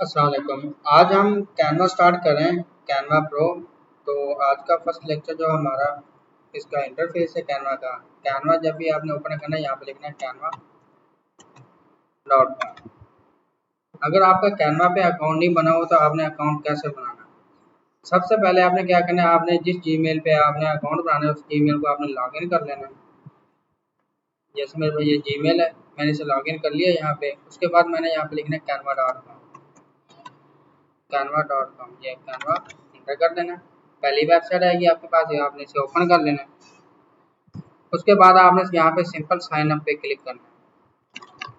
अस्सलाम वालेकुम। आज हम कैनवा स्टार्ट कर रहे हैं, कैनवा प्रो। तो आज का फर्स्ट लेक्चर जो हमारा इसका इंटरफेस है कैनवा का। कैनवा जब भी आपने ओपन करना है यहाँ पे लिखना है कैनवा डॉट कॉम। अगर आपका कैनवा पे अकाउंट नहीं बना हो तो आपने अकाउंट कैसे बनाना है? सबसे पहले आपने क्या करना है, आपने जिस जीमेल पे आपने अकाउंट बनाना है उस जीमेल को आपने लॉगिन कर लेना है। जैसे मेरे पास ये जीमेल है, मैंने इसे लॉगिन कर लिया यहाँ पे। उसके बाद मैंने यहाँ पे लिखना है Canva dot com. Canva dot com ये कैनवा इंटर कर देना। पहली वेबसाइट आएगी आपके पास, ये आपने इसे ओपन कर लेना। उसके बाद आपने यहाँ पे सिंपल साइन अप पे क्लिक करना है।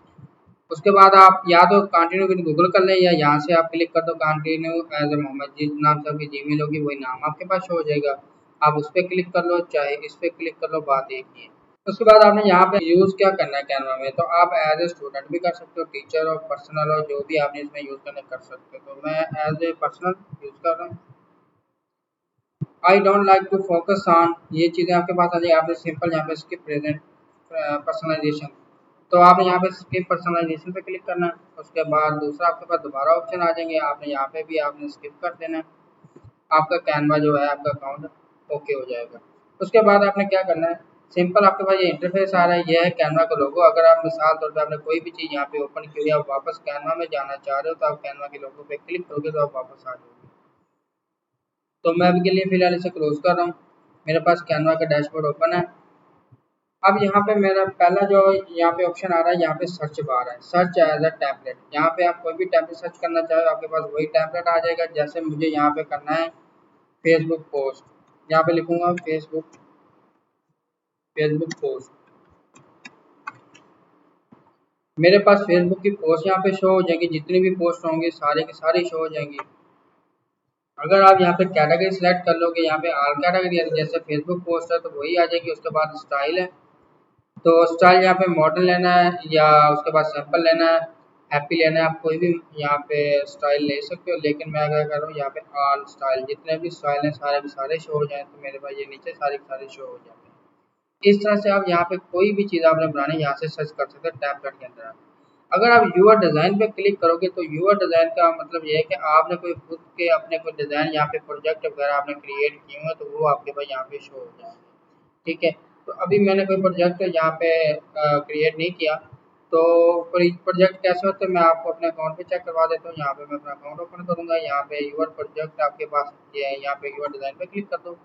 उसके बाद आप या तो कंटिन्यू विद गूगल कर लें या यहाँ से आप क्लिक कर दो कंटिन्यू एज ए मोहम्मद, जिस नाम से आपकी जीमेल होगी वही नाम आपके पास शो हो जाएगा। आप उस पर क्लिक कर लो चाहे इस पर क्लिक कर लो, बात एक ही है। उसके बाद आपने यहाँ पे यूज़ क्या करना है कैनवा में, तो आप एज ए स्टूडेंट भी कर सकते हो, टीचर और पर्सनल और जो भी आपने इसमें यूज़ करना कर सकते हो। तो मैं एज ए पर्सनल यूज़ कर रहा हूँ। I don't like to focus on, ये चीज़ें आपके पास आ जाएगी। आपने सिंपल यहाँ पे स्किप प्रेजेंट पर्सनलाइजेशन, तो आपने यहाँ पे स्किप पर्सनलाइजेशन पे क्लिक करना है। उसके बाद दूसरा आपके पास दोबारा ऑप्शन आ जाएंगे, आपने यहाँ पे भी आपने स्किप कर देना है। आपका कैनवा जो है आपका अकाउंट ओके हो जाएगा। उसके बाद आपने क्या करना है, सिंपल आपके पास ये इंटरफेस आ रहा है, ये है कैनवा का लोगो। अगर आप मिसाल तौर पर आपने कोई भी चीज़ यहाँ पे ओपन की हुई है, आप वापस कैनवा में जाना चाह रहे हो तो आप कैनवा के लोगो पे क्लिक करोगे तो आप वापस आ जाओगे। तो मैं अभी के लिए फिलहाल इसे क्लोज कर रहा हूँ। मेरे पास कैनवा का डैशबोर्ड ओपन है। अब यहाँ पे मेरा पहला जो यहाँ पे ऑप्शन आ रहा है, यहाँ पे सर्च बार है, सर्च एज अ टैबलेट। यहाँ पे आप कोई भी टैबलेट सर्च करना चाहो आपके पास वही टैबलेट आ जाएगा। जैसे मुझे यहाँ पे करना है फेसबुक पोस्ट, यहाँ पे लिखूंगा फेसबुक, फेसबुक पोस्ट। मेरे पास फेसबुक की पोस्ट यहाँ पे शो हो जाएगी, जितनी भी पोस्ट होंगी सारे की सारी शो हो जाएंगी। अगर आप यहाँ पे कैटेगरी सिलेक्ट कर लोगे, यहाँ पे ऑल कैटेगरी है, जैसे फेसबुक पोस्ट है तो वही आ जाएगी। उसके बाद स्टाइल है, तो स्टाइल यहाँ पे मॉडर्न लेना है या उसके बाद सिंपल लेना है, हैप्पी लेना है। आप कोई भी यहाँ पे स्टाइल ले सकते हो, लेकिन मैं अगर कर रहा हूँ यहाँ पे ऑल स्टाइल, जितने भी स्टाइल हैं सारे के सारे शो हो जाए तो मेरे पास ये नीचे सारे के सारे शो हो जाते हैं। इस तरह से आप यहाँ पे कोई भी चीज़ आपने बनानी है यहाँ से सर्च कर सकते हैं टैबलेट के अंदर। अगर आप यूआर डिज़ाइन पे क्लिक करोगे तो यूआर डिज़ाइन का मतलब ये है कि आपने कोई खुद के अपने कोई डिज़ाइन यहाँ पे प्रोजेक्ट वगैरह आपने क्रिएट किए हुए तो वो आपके पास यहाँ पे शो हो जाएंगे। ठीक है, तो अभी मैंने कोई प्रोजेक्ट यहाँ पे क्रिएट नहीं किया। तो प्रोजेक्ट कैसे होते हैं मैं आपको अपने अकाउंट पे चेक करवा देता हूँ। यहाँ पे मैं अपना अकाउंट ओपन करूँगा, यहाँ पे यूआर प्रोजेक्ट आपके पास ये है, यहाँ पे यूआर डिज़ाइन पे क्लिक कर दो।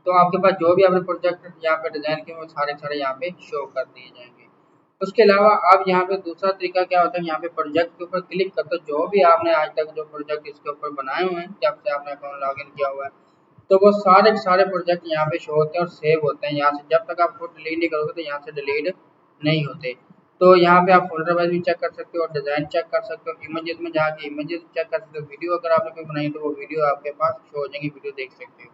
तो आपके पास जो भी आपने प्रोजेक्ट यहाँ पे डिज़ाइन किए वो सारे सारे यहाँ पे शो कर दिए जाएंगे। उसके अलावा अब यहाँ पे दूसरा तरीका क्या होता है, यहाँ पे प्रोजेक्ट के ऊपर क्लिक करते हो, जो भी आपने आज तक जो प्रोजेक्ट इसके ऊपर बनाए हुए हैं जब से आपने अकाउंट लॉगिन किया हुआ है, तो वो सारे के सारे प्रोजेक्ट यहाँ पे शो होते हैं और सेव होते हैं। यहाँ से जब तक आप खुद डिलीट नहीं करोगे तो यहाँ से डिलीट नहीं होते। तो यहाँ पे आप फोल्डर वाइज भी चेक कर सकते हो और डिज़ाइन चेक कर सकते हो, इमेजेस में जाके इमेजेस चेक कर सकते हो, वीडियो अगर आपने कोई बनाई तो वो वीडियो आपके पास शो हो जाएंगी, वीडियो देख सकते हो।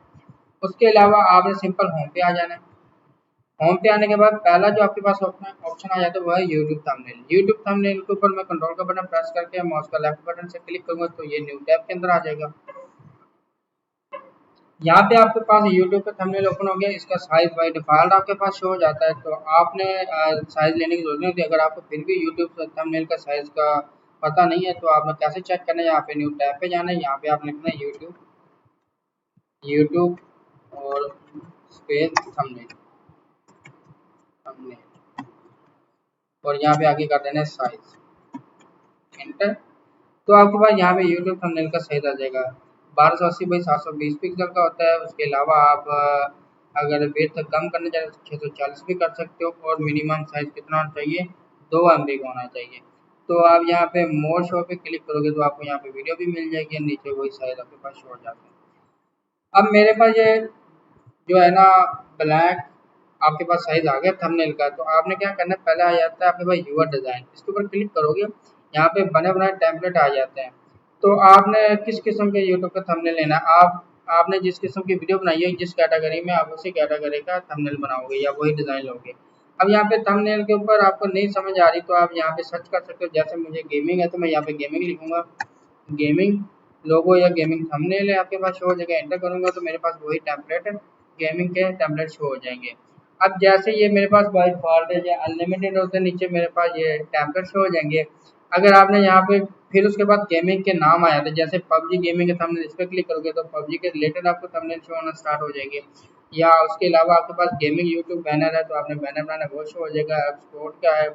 उसके अलावा आपने सिंपल होम पे आ जाना है। होम पे आने के बाद पहला जो आपके पास ऑप्शन आ जाता है वो है यूट्यूब थंबनेल। यूट्यूब थंबनेल के ऊपर मैं कंट्रोल का बटन प्रेस करके माउस का लेफ्ट बटन से क्लिक करूंगा तो ये न्यू टैब के अंदर आ जाएगा। यहाँ पे आपके पास यूट्यूब पे थंबनेल ओपन हो गया, इसका साइज बाय डिफॉल्ट आपके पास शो हो जाता है, तो आपने साइज लेने की जरूरत नहीं होती। अगर आपको फिर भी यूट्यूब थंबनेल का साइज का पता नहीं है तो आपने कैसे चेक करना है, यहाँ पे न्यू टैब पे जाना है, यहाँ पे आप लिखना है यूट्यूब, यूट्यूब और स्पेस थंबनेल, थंबनेल, और यहाँ पे आगे कर देना है साइज, एंटर। तो आपके पास यहाँ पे यूट्यूब थंबनेल का साइज आ जाएगा। 1280 बाई 720 पिक्सल का होता है। उसके अलावा आप अगर विड्थ कम करना चाहें तो 640 भी कर सकते हो, और मिनिमम साइज कितना होना चाहिए, 2 MB का होना चाहिए। तो आप यहाँ पे मोर शो पे क्लिक करोगे तो आपको यहाँ पे वीडियो भी मिल जाएगी, नीचे वही साइज आपके पास शो हो जाता है। अब मेरे पास ये जो है ना ब्लैक आपके पास साइज आ गया थंबनेल का, तो आपने क्या करना है, पहले आ जाता है आपके पास यूआर डिज़ाइन, इसके ऊपर क्लिक करोगे यहाँ पे बने बनाए टेम्पलेट आ जाते हैं। तो आपने किस किस्म के यूट्यूब का थंबनेल लेना है, आपने जिस किस्म की वीडियो बनाई है जिस कैटेगरी में आप उसी कैटेगरी का थंबनेल बनाओगे या वही डिज़ाइन लोगे। अब यहाँ पे थंबनेल के ऊपर आपको नहीं समझ आ रही तो आप यहाँ पे सर्च कर सकते हो। जैसे मुझे गेमिंग है तो मैं यहाँ पे गेमिंग लिखूंगा, गेमिंग लोगो या गेमिंग थंबनेल है आपके पास शो हो जाएगा, एंटर करूंगा तो मेरे पास वही टेम्पलेट गेमिंग के टेम्पलेट शो हो जाएंगे। अब जैसे ये मेरे पास बाय डिफॉल्ट है, ये अनलिमिटेड होते हैं, नीचे मेरे पास ये टेम्पलेट शो हो जाएंगे। अगर आपने यहाँ पे फिर उसके बाद गेमिंग के नाम आया था, जैसे पबजी गेमिंग के थंबनेल, इस पर क्लिक करोगे तो पबजी के रिलेटेड आपको थंबनेल शो होना स्टार्ट हो जाएंगे। या उसके अलावा आपके पास गेमिंग यूट्यूब बैनर है तो आपने बैनर बनाना वो शो हो जाएगा। स्पोर्ट का है,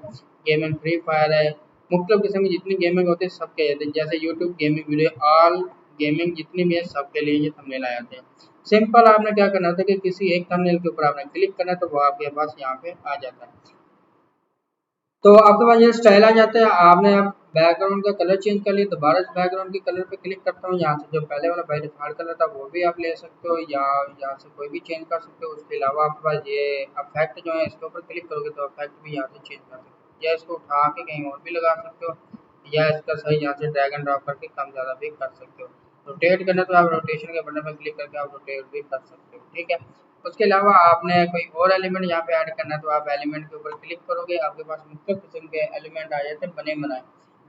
गेमिंग फ्री फायर है, मुख्तलिफ किस्म की जितनी गेमिंग होती है सबके जैसे YouTube gaming video all gaming जितनी भी है सबके लिए ये थंबनेल आ जाते हैं। सिंपल आपने क्या करना था कि किसी एक थंबनेल के ऊपर आपने क्लिक करना है तो वो आपके पास यहाँ पे आ जाता है। तो आपके पास ये स्टाइल आ जाता है। आपने अब बैकग्राउंड का कलर चेंज कर लिया, दोबारा से बैकग्राउंड के कलर पे क्लिक करता हूँ, यहाँ से जो पहले वाला बाई डिफॉल्ट कलर था वो भी आप ले सकते हो या यहाँ से कोई भी चेंज कर सकते हो। उसके अलावा आपके पास ये अफेक्ट जो है इसके ऊपर क्लिक करोगे तो अफेक्ट भी यहाँ से चेंज कर सकते हो, या इसको उठा के कहीं और भी लगा सकते हो, या इसका सही यहाँ से ड्रैग एंड ड्रॉप करके कम ज़्यादा भी कर सकते हो। रोटेट करना तो आप रोटेशन के बटन पर क्लिक करके आप रोटेट भी कर सकते हो, ठीक है। उसके अलावा आपने कोई और एलिमेंट यहाँ पे ऐड करना है तो आप एलिमेंट के ऊपर क्लिक करोगे, आपके पास मुख्तलिफ किस्म के एलिमेंट आ जाते हैं बने बनाए।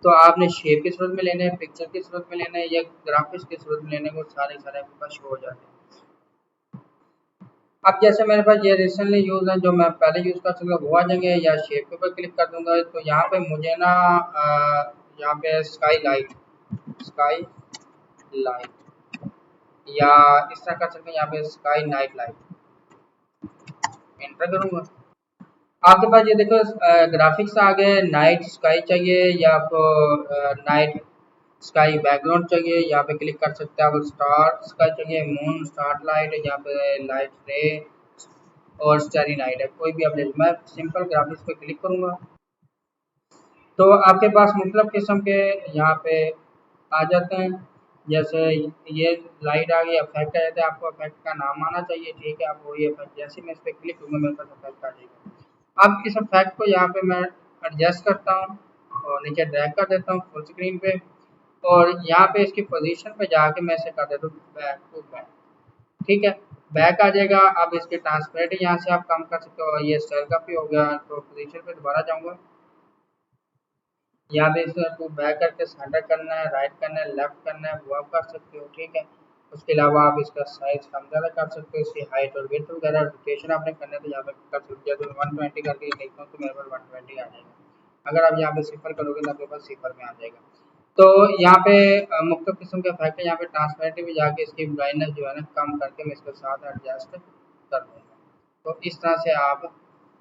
तो आपने शेप की सूरत में लेने हैं, पिक्चर की सूरत में लेना है, या ग्राफिक्स की सूरत में लेने हैं, वो सारे सारे आपके पास शो हो जाते हैं। अब जैसे मेरे पास ये रिसेंटली यूज़ है जो मैं पहले यूज़ कर सकता वो आ जाएंगे, या शेप के ऊपर क्लिक कर दूंगा तो यहाँ पे मुझे ना यहाँ पे स्काई लाइट या इस तरह कर सकते हैं, यहाँ पे स्काई नाइट लाइट एंटर करूंगा। आपके पास ये देखो ग्राफिक्स आ गए, नाइट स्काई चाहिए या आपको नाइट स्काई बैकग्राउंड चाहिए, यहाँ पे क्लिक कर सकते हैं। आप स्टार स्काई चाहिए, मून स्टार लाइट है, यहाँ पे लाइट रे और स्टारी नाइट है, कोई भी आप ले लो। मैं सिंपल ग्राफिक्स पे क्लिक करूंगा तो आपके पास मुख्तलिफ किस्म के यहाँ पे आ जाते हैं। जैसे ये लाइट आ गई, इफेक्ट आ जाता है, आपको इफेक्ट का नाम आना चाहिए, ठीक है। आप वही इफेक्ट जैसे मैं इस पर क्लिक करूँगा मेरे पास इफेक्ट आ जाएगा। अब इस इफेक्ट को यहाँ पे मैं एडजस्ट करता हूँ और नीचे ड्रैग कर देता हूँ फुल स्क्रीन पे, और यहाँ पे इसकी पोजीशन पे जाके मैं इसे कर देता हूँ बैक टू बैक, ठीक है। बैक आ जाएगा। अब इसके ट्रांसपेरेंट यहाँ से आप कम कर सकते हो, और ये स्टाइल का भी हो गया। तो पोजीशन पे दोबारा जाऊँगा, यहाँ पे इसको बैक करके सेंटर करना है, राइट करना है, लेफ्ट करना है, वो आप कर सकते हो, ठीक है। उसके अलावा आप इसका साइज कम ज़्यादा कर सकते हो, इसकी हाइट और विड्थ वगैरह रोटेशन आपने करना है तो यहाँ पे कर सकते हो। जैसे 120 करके देखता हूँ तो मेरे पास 120 आ जाएगा। अगर आप यहाँ पे सिफर करोगे तो आपके पास सिफर में आ जाएगा। तो यहाँ पे मुख्तलिफ किस्म के इफेक्ट है। यहाँ पे ट्रांसपेरेंट भी जाके इसकी ब्राइटनेस जो है ना कम करके मैं इसके साथ एडजस्ट कर दूँगा। तो इस तरह से आप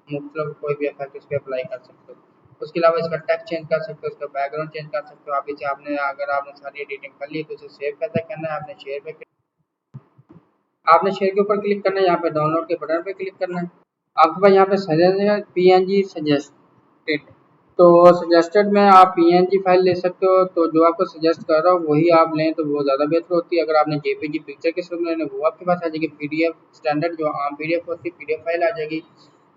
मुख्तलिफ कोई भी इफेक्ट इस पर अप्लाई कर सकते हो। उसके अलावा इसका टेक्स्ट चेंज कर सकते हो, उसका बैकग्राउंड चेंज कर सकते हो। आप इसे आपने अगर आपने सारी एडिटिंग कर ली तो इसे सेव कैसे करना है, आपने शेयर के ऊपर क्लिक करना है, यहाँ पे डाउनलोड के बटन पे क्लिक करना है। आपके पास यहाँ पे सजेस्ट पीएनजी सजेस्टेड, तो सजेस्टेड में आप पीएनजी फाइल ले सकते हो। तो जो आपको सजेस्ट कर रहा हूँ वही आप लें तो वो ज़्यादा बेहतर होती है। अगर आपने जेपीजी पिक्चर के सूरत में लेना वो आपके पास आ जाएगी। पीडीएफ स्टैंडर्ड जो आम पीडीएफ होती है पीडीएफ फाइल आ जाएगी।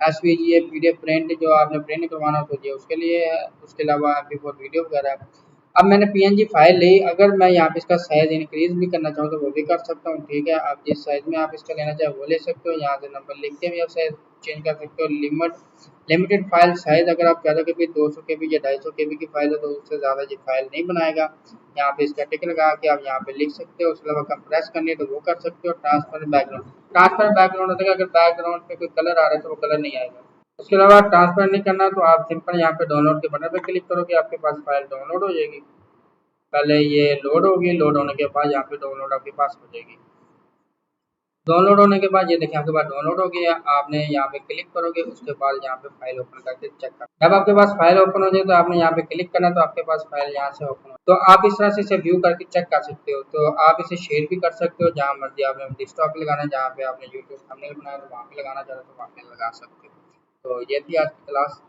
एसवीजी है पीडीएफ प्रिंट जो आपने प्रिंट करवाना हो तो ये उसके लिए है। उसके अलावा MP4 वीडियो वगैरह। अब मैंने पीएनजी फाइल ली, अगर मैं यहाँ पे इसका साइज इंक्रीज भी करना चाहूँ तो वो भी कर सकता हूँ, ठीक है। आप जिस साइज में आप इसका लेना चाहे वो ले सकते हो। यहाँ से नंबर लिख के भी आप साइज चेंज कर सकते हो। लिमिटेड फाइल साइज अगर आप ज़्यादा के भी 200 के बी या 250 के बी की फाइल है तो उससे ज़्यादा ये फाइल नहीं बनाएगा। यहाँ पे इसका टिक लगा के आप यहाँ पे लिख सकते हो। उसके अलावा कंप्रेस करनी है तो वो कर सकते हो। ट्रांसपेरेंट बैकग्राउंड होता है, अगर बैकग्राउंड पे कोई कलर आ रहा है तो वो कलर नहीं आएगा। उसके अलावा ट्रांसफर नहीं करना तो आप सिंपल यहाँ पे डाउनलोड के बटन पे क्लिक करोगे, आपके पास फाइल डाउनलोड हो जाएगी। पहले ये लोड होगी, लोड होने के बाद यहाँ पे डाउनलोड आपके पास हो जाएगी। डाउनलोड होने के बाद ये देखिए आपके पास डाउनलोड हो गया। आपने यहाँ पे क्लिक करोगे, उसके बाद यहाँ पे फाइल ओपन करके चेक कर, जब आपके पास फाइल ओपन हो जाए तो आपने यहाँ पे क्लिक करना तो आपके पास फाइल यहाँ से ओपन हो। तो आप इस तरह से इसे व्यू करके चेक कर सकते हो। तो आप इसे शेयर भी कर सकते हो जहाँ मर्जी, आपने डेस्कटॉप पे लगाना है, जहाँ पे आपने यूट्यूब थंबनेल बनाया तो वहाँ पे लगाना चाहते हो तो वहाँ पे लगा सकते हो। तो ये थी आज की क्लास।